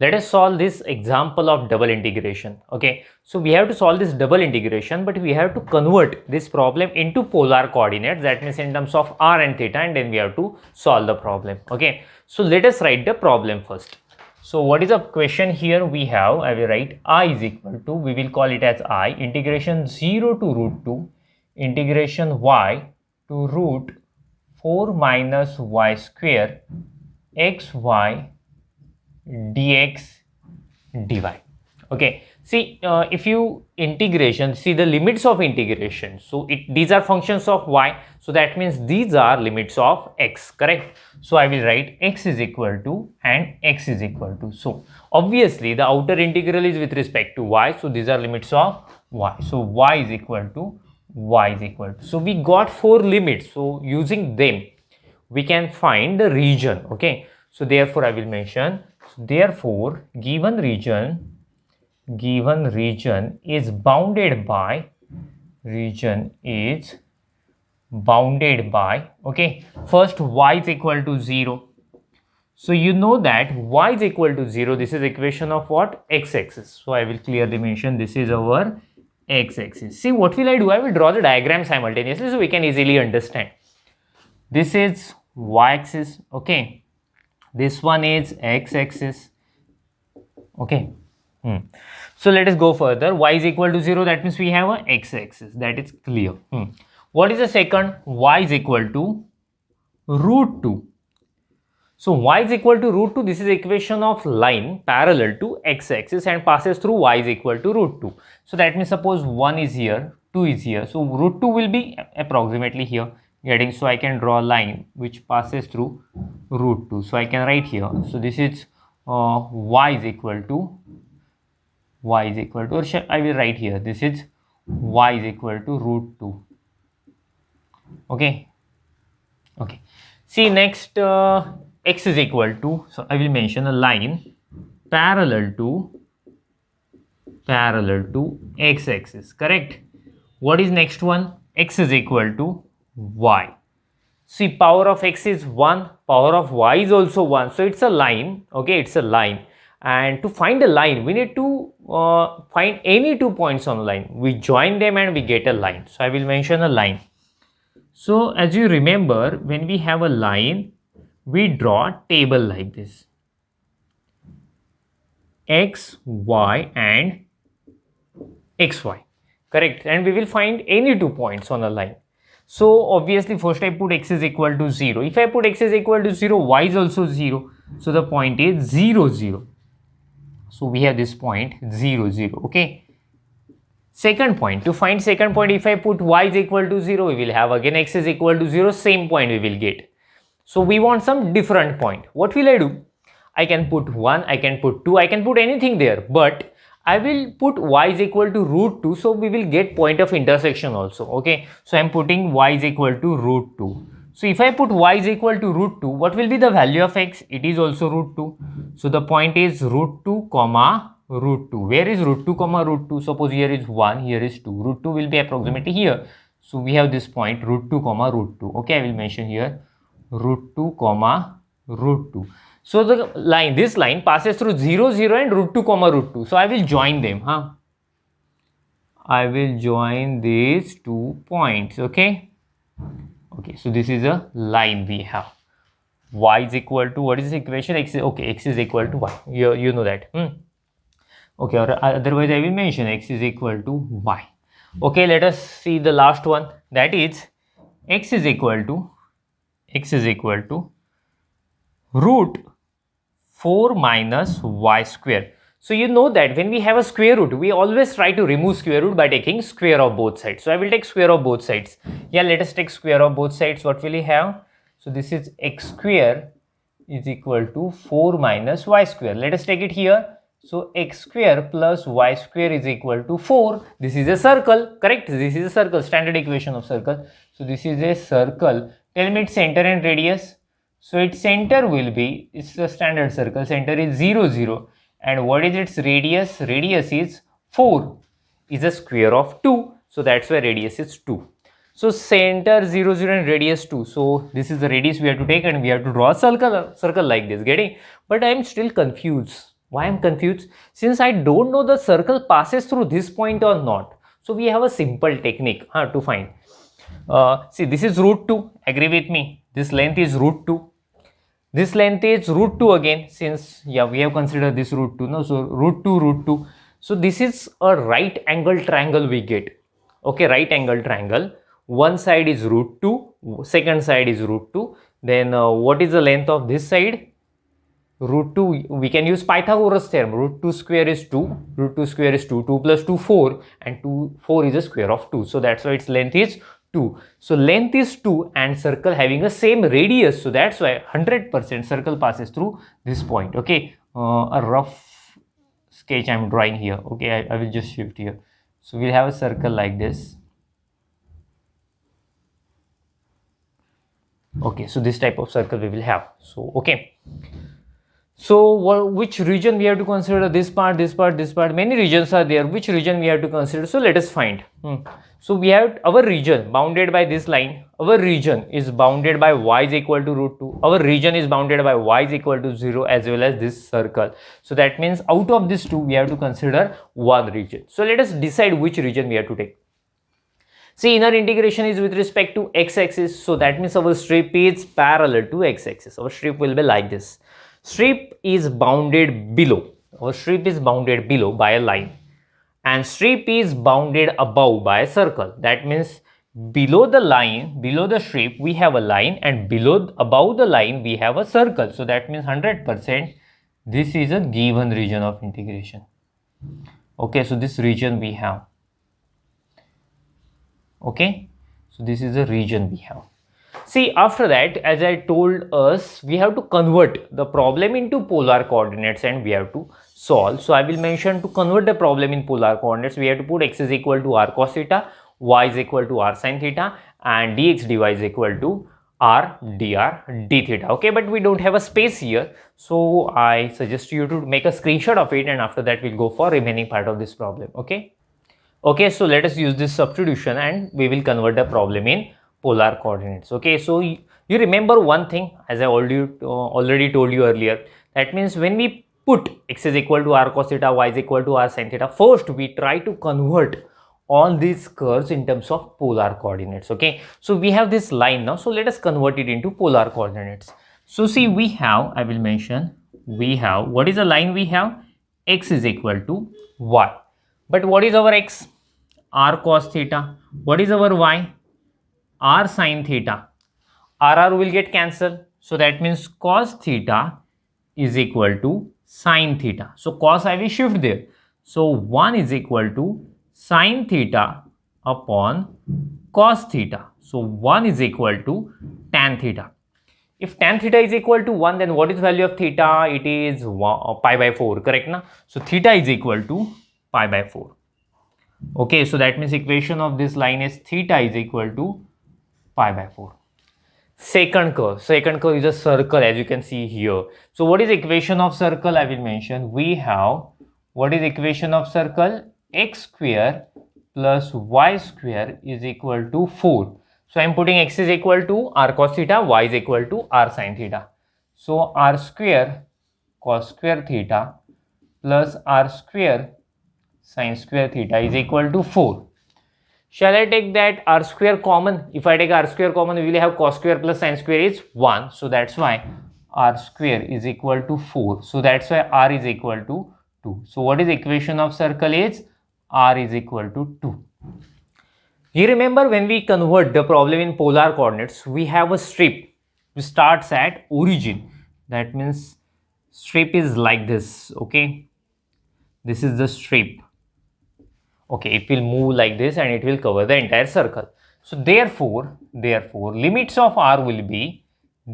let us solve this example of double integration. Okay, so we have to solve this double integration, but we have to convert this problem into polar coordinates, that means in terms of r and theta, and then we have to solve the problem. Okay, so let us write the problem first. So what is the question here? We have, I will write I is equal to, we will call it as I, integration 0 to root 2 integration y to root 4 minus y square xy dx dy. Okay, see, if you integration, see the limits of integration, so these are functions of y, so that means these are limits of x, correct? So I will write x is equal to and x is equal to, so obviously the outer integral is with respect to y, so these are limits of y, so y is equal to, so we got 4 limits, so using them we can find the region. Okay, so therefore I will mention, so therefore given region is bounded by, okay, first y is equal to 0. So you know that y is equal to 0, this is equation of what? X-axis. So I will clearly mention this is our x-axis. See, what will I do? I will draw the diagram simultaneously so we can easily understand. This is y-axis, okay, this one is x-axis, okay. So let us go further. Y is equal to 0, that means we have a x-axis, that is clear. What is the second? Y is equal to root 2. So y is equal to root 2, this is equation of line parallel to x-axis and passes through y is equal to root 2. So that means suppose 1 is here, 2 is here, so root 2 will be approximately here getting, so I can draw a line which passes through root 2. So I can write here, so this is y is equal to, or I will write here, this is y is equal to root 2. Okay, see next, x is equal to, so I will mention a line parallel to x-axis, correct? What is next one? X is equal to y. See, power of x is 1, power of y is also 1, so it's a line. Okay, it's a line, and to find a line we need to find any 2 points on the line, we join them and we get a line. So I will mention a line. So as you remember, when we have a line, we draw a table like this, x, y and xy, correct? And we will find any 2 points on a line. So obviously first I put x is equal to 0. If I put x is equal to 0, y is also 0. So the point is 0, 0. So we have this point 0, 0. Okay. Second point, to find second point, if I put y is equal to 0, we will have again x is equal to 0, same point we will get. So we want some different point. What will I do? I can put 1, I can put 2, I can put anything there, but I will put y is equal to root 2, so we will get point of intersection also. Okay, so I am putting y is equal to root 2. So if I put y is equal to root 2, what will be the value of x? It is also root 2. So the point is root 2 comma root 2. Where is root 2 comma root 2? Suppose here is 1, here is 2. Root 2 will be approximately here. So we have this point root 2 comma root 2. Okay, I will mention here root 2 comma root 2. So the line, this line passes through 0, 0 and root 2 comma root 2. So I will join them. I will join these 2 points. Okay. Okay. So this is a line we have. Y is equal to, what is the equation? X is equal to y. You know that. Okay. Or otherwise I will mention x is equal to y. Okay. Let us see the last one. That is x is equal to root 4 minus y square. So you know that when we have a square root, we always try to remove square root by taking square of both sides. So I will take square of both sides. Yeah, let us take square of both sides. What will we have? So this is x square is equal to 4 minus y square. Let us take it here. So x square plus y square is equal to 4. This is a circle, correct? This is a circle, standard equation of circle. So this is a circle. Tell me its center and radius. So its center will be, it's a standard circle, center is 0, 0. And what is its radius? Radius is 4, is a square of 2. So that's why radius is 2. So center 0, 0 and radius 2. So this is the radius we have to take and we have to draw a circle like this, getting? But I am still confused. Why I'm confused? Since I don't know the circle passes through this point or not. So we have a simple technique to find. See, this is root 2. Agree with me? This length is root 2. This length is root 2 again, since we have considered this root 2. No, so root 2, root 2. So this is a right angle triangle we get. Okay, right angle triangle. One side is root 2, second side is root 2. Then what is the length of this side? Root 2, we can use Pythagoras theorem. Root 2 square is 2, root 2 square is 2, 2 plus 2, 4, and 4 is a square of 2. So that's why its length is 2. So length is 2 and circle having a same radius. So that's why 100% circle passes through this point. Okay, a rough sketch I'm drawing here. Okay, I will just shift here. So we'll have a circle like this. Okay, so this type of circle we will have. So, okay. So which region we have to consider? This part, this part, this part. Many regions are there. Which region we have to consider? So let us find. So we have our region bounded by this line. Our region is bounded by y is equal to root 2. Our region is bounded by y is equal to 0 as well as this circle. So that means out of these two we have to consider one region. So let us decide which region we have to take. See, inner integration is with respect to x-axis. So that means our strip is parallel to x-axis. Our strip will be like this. Strip is bounded below. Our strip is bounded below by a line, and strip is bounded above by a circle. That means below the line, below the strip, we have a line, and above the line, we have a circle. So that means 100%. This is a given region of integration. Okay, so this region we have. Okay, so this is the region we have. See, after that, as I told us, we have to convert the problem into polar coordinates and we have to solve. So I will mention to convert the problem in polar coordinates, we have to put x is equal to r cos theta, y is equal to r sin theta, and dx dy is equal to r dr d theta. Okay, but we don't have a space here. So I suggest you to make a screenshot of it, and after that we'll go for remaining part of this problem. Okay. Okay, so let us use this substitution and we will convert the problem in polar coordinates. Okay, so you remember one thing, as I already told you earlier. That means when we put x is equal to r cos theta, y is equal to r sin theta, first we try to convert all these curves in terms of polar coordinates. Okay, so we have this line now, so let us convert it into polar coordinates. So see, we have, I will mention, we have, what is the line we have? X is equal to y. But what is our x? R cos theta. What is our y? R sin theta. R will get cancelled. So that means cos theta is equal to sin theta. So cos I will shift there. So 1 is equal to sin theta upon cos theta. So 1 is equal to tan theta. If tan theta is equal to 1, then what is value of theta? It is pi by 4, correct na? So theta is equal to pi by 4. Okay, so that means equation of this line is theta is equal to pi by 4. Second curve is a circle, as you can see here. So what is equation of circle? I will mention. We have, what is equation of circle? X square plus y square is equal to 4. So I am putting x is equal to r cos theta, y is equal to r sin theta. So r square cos square theta plus r square sin square theta is equal to 4. Shall I take that r square common? If I take r square common, we will have cos square plus sin square is 1. So that's why r square is equal to 4. So that's why r is equal to 2. So what is equation of circle is? R is equal to 2. You remember when we convert the problem in polar coordinates, we have a strip which starts at origin. That means strip is like this. Okay, this is the strip. Okay, it will move like this and it will cover the entire circle. So therefore, limits of r will be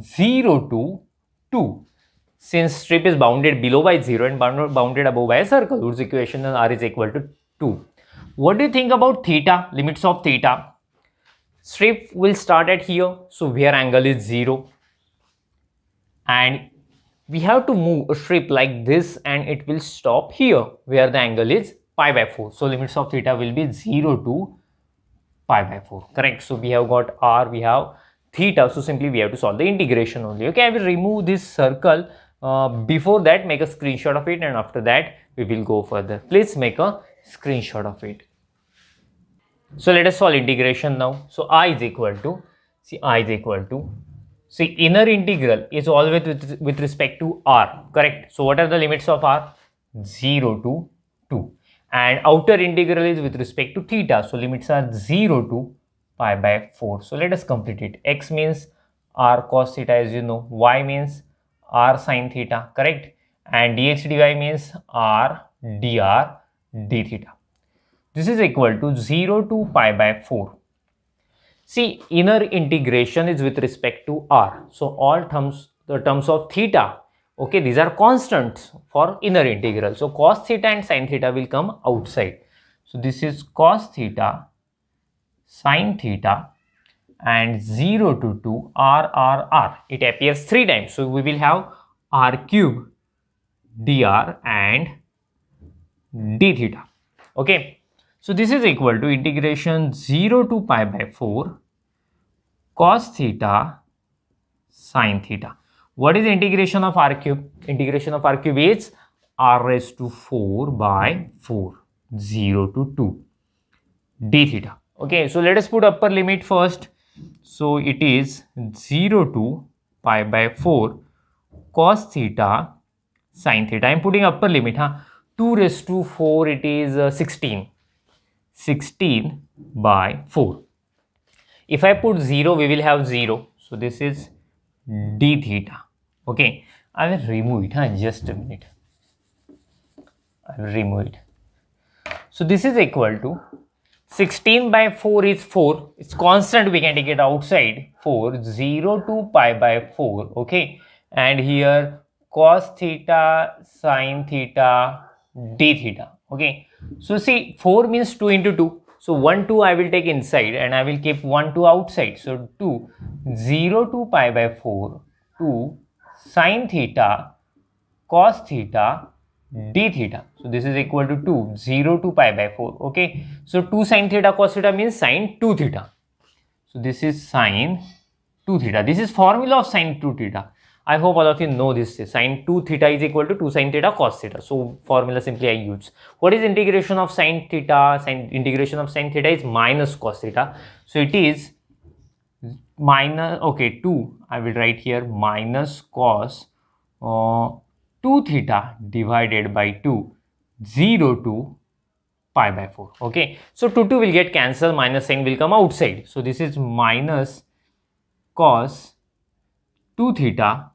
0 to 2. Since strip is bounded below by 0 and bounded above by a circle, whose equation is r is equal to 2. What do you think about theta? Limits of theta. Strip will start at here, so where angle is 0. And we have to move a strip like this and it will stop here, where the angle is pi by 4. So limits of theta will be 0 to pi by 4. Correct. So we have got r, we have theta. So simply we have to solve the integration only. Okay, I will remove this circle before that, make a screenshot of it, and after that we will go further. Please make a screenshot of it. So let us solve integration now. So I is equal to, inner integral is always with respect to r, correct? So what are the limits of r? 0 to 2. And outer integral is with respect to theta. So limits are 0 to pi by 4. So let us complete it. X means r cos theta, as you know. Y means r sin theta, correct? And dx dy means r dr d theta. This is equal to 0 to pi by 4. See, inner integration is with respect to r. So all the terms of theta, okay, these are constants for inner integral. So cos theta and sin theta will come outside. So this is cos theta, sin theta, and 0 to 2 r. It appears 3 times. So we will have r cube dr and d theta. Okay. So this is equal to integration 0 to pi by 4 cos theta sin theta. What is integration of r cube? Integration of r cube is r raised to 4 by 4, 0 to 2 d theta. Okay, so let us put upper limit first. So it is 0 to pi by 4 cos theta sin theta. I am putting upper limit. 2 raised to 4, it is 16. 16 by 4. If I put 0, we will have 0. So this is d theta. Okay, I will remove it. Just a minute. I will remove it. So this is equal to 16 by 4 is 4. It's constant. We can take it outside. 4, 0 to pi by 4. Okay, and here cos theta sin theta d theta. Okay, so see, 4 means 2 into 2. So 1, 2 I will take inside and I will keep 1, 2 outside. So 2, 0 to pi by 4, 2 sin theta cos theta d theta. So this is equal to 2, 0 to pi by 4. Okay, so 2 sin theta cos theta means sin 2 theta. So this is sin 2 theta. This is formula of sin 2 theta. I hope all of you know this. Sin 2 theta is equal to 2 sin theta cos theta. So formula simply I use. What is integration of sin theta? Integration of sin theta is minus cos theta. So it is minus, okay, 2. I will write here minus cos 2 theta divided by 2, 0 to pi by 4. Okay. So 2 will get cancelled. Minus sign will come outside. So this is minus cos 2 theta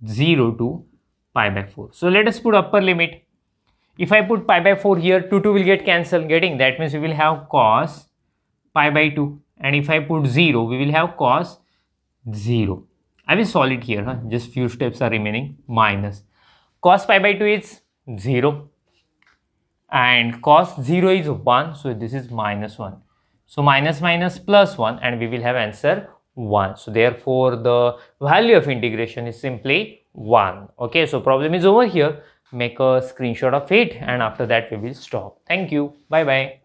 0 to pi by 4. So let us put upper limit. If I put pi by 4 here, 2 will get cancelled. Getting that means we will have cos pi by 2. And if I put 0, we will have cos 0. I will solve it here. Just few steps are remaining. Minus cos pi by 2 is 0. And cos 0 is 1. So this is minus 1. So minus minus plus 1 and we will have answer 1. So therefore the value of integration is simply 1. Okay, so problem is over here. Make a screenshot of it and after that we will stop. Thank you. Bye bye.